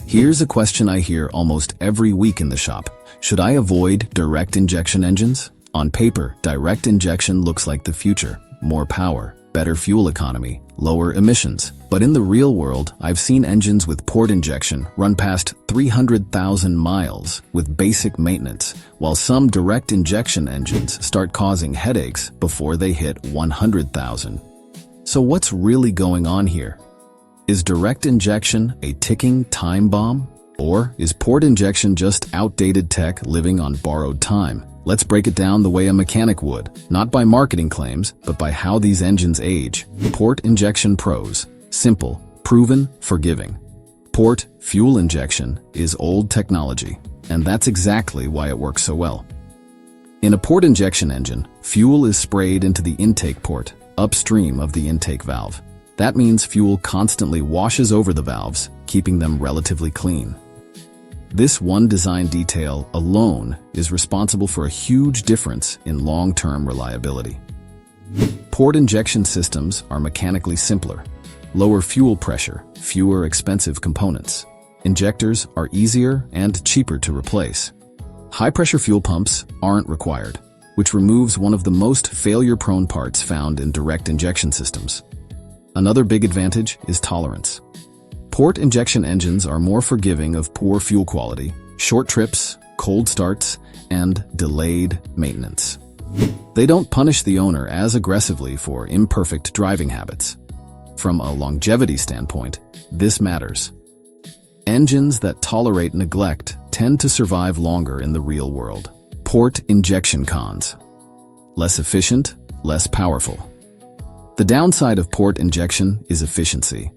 Here's a question I hear almost every week in the shop. Should I avoid direct injection engines? On paper, direct injection looks like the future. More power, better fuel economy, lower emissions. But in the real world, I've seen engines with port injection run past 300,000 miles with basic maintenance, while some direct injection engines start causing headaches before they hit 100,000. So what's really going on here? Is direct injection a ticking time bomb? Or is port injection just outdated tech living on borrowed time? Let's break it down the way a mechanic would, not by marketing claims, but by how these engines age. Port injection pros: simple, proven, forgiving. Port fuel injection is old technology, and that's exactly why it works so well. In a port injection engine, fuel is sprayed into the intake port, upstream of the intake valve. That means fuel constantly washes over the valves, keeping them relatively clean. This one design detail alone is responsible for a huge difference in long-term reliability. Port injection systems are mechanically simpler. Lower fuel pressure, fewer expensive components. Injectors are easier and cheaper to replace. High-pressure fuel pumps aren't required, which removes one of the most failure-prone parts found in direct injection systems. Another big advantage is tolerance. Port injection engines are more forgiving of poor fuel quality, short trips, cold starts, and delayed maintenance. They don't punish the owner as aggressively for imperfect driving habits. From a longevity standpoint, this matters. Engines that tolerate neglect tend to survive longer in the real world. Port injection cons: less efficient, less powerful. The downside of port injection is efficiency.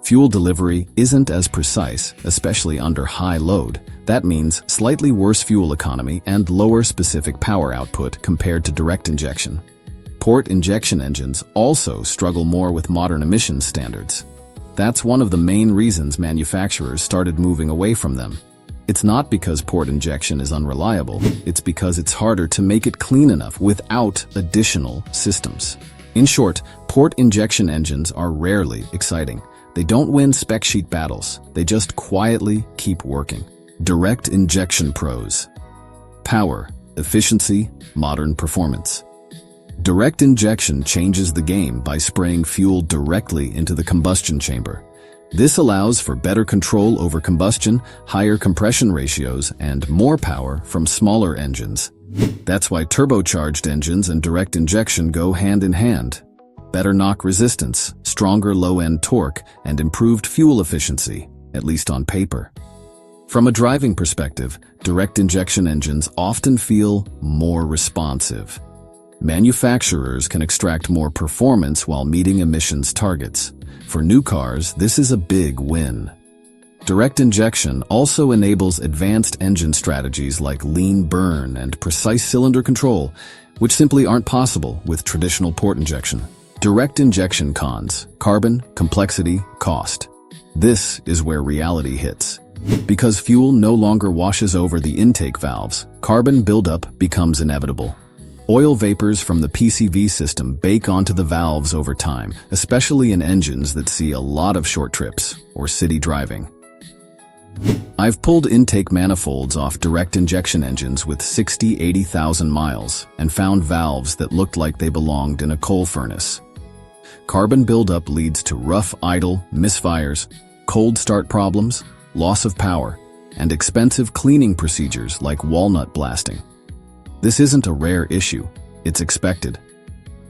Fuel delivery isn't as precise, especially under high load. That means slightly worse fuel economy and lower specific power output compared to direct injection. Port injection engines also struggle more with modern emissions standards. That's one of the main reasons manufacturers started moving away from them. It's not because port injection is unreliable, it's because it's harder to make it clean enough without additional systems. In short, port injection engines are rarely exciting. They don't win spec sheet battles, they just quietly keep working. Direct injection pros: power, efficiency, modern performance. Direct injection changes the game by spraying fuel directly into the combustion chamber. This allows for better control over combustion, higher compression ratios, and more power from smaller engines. That's why turbocharged engines and direct injection go hand in hand. Better knock resistance, stronger low-end torque, and improved fuel efficiency, at least on paper. From a driving perspective, direct injection engines often feel more responsive. Manufacturers can extract more performance while meeting emissions targets. For new cars, this is a big win. Direct injection also enables advanced engine strategies like lean burn and precise cylinder control, which simply aren't possible with traditional port injection. Direct injection cons: carbon, complexity, cost. This is where reality hits. Because fuel no longer washes over the intake valves, carbon buildup becomes inevitable. Oil vapors from the PCV system bake onto the valves over time, especially in engines that see a lot of short trips or city driving. I've pulled intake manifolds off direct injection engines with 60–80,000 miles and found valves that looked like they belonged in a coal furnace. Carbon buildup leads to rough idle, misfires, cold start problems, loss of power, and expensive cleaning procedures like walnut blasting. This isn't a rare issue, it's expected.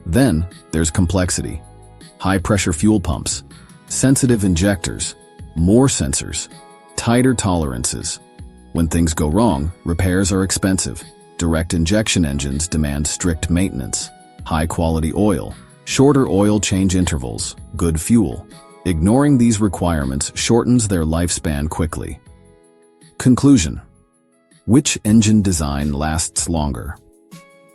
Then there's complexity. High-pressure fuel pumps, sensitive injectors, more sensors, tighter tolerances. When things go wrong, repairs are expensive. Direct injection engines demand strict maintenance, high-quality oil, shorter oil change intervals, good fuel. Ignoring these requirements shortens their lifespan quickly. Conclusion: which engine design lasts longer?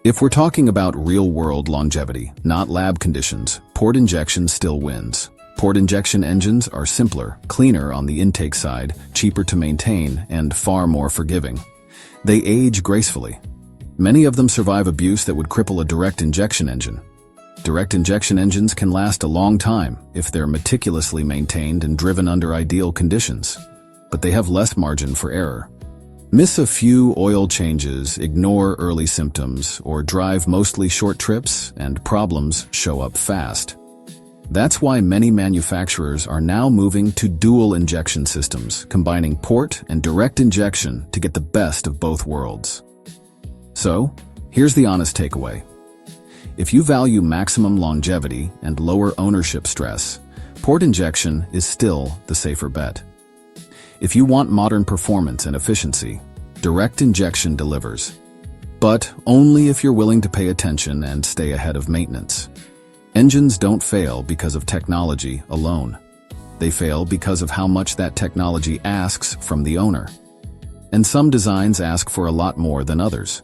If we're talking about real-world longevity, not lab conditions, port injection still wins. Port injection engines are simpler, cleaner on the intake side, cheaper to maintain, and far more forgiving. They age gracefully. Many of them survive abuse that would cripple a direct injection engine. Direct injection engines can last a long time if they're meticulously maintained and driven under ideal conditions. but they have less margin for error. Miss a few oil changes, ignore early symptoms, or drive mostly short trips, and problems show up fast. That's why many manufacturers are now moving to dual injection systems, combining port and direct injection to get the best of both worlds. So, here's the honest takeaway. If you value maximum longevity and lower ownership stress, port injection is still the safer bet. If you want modern performance and efficiency, direct injection delivers. But only if you're willing to pay attention and stay ahead of maintenance. Engines don't fail because of technology alone. They fail because of how much that technology asks from the owner. And some designs ask for a lot more than others.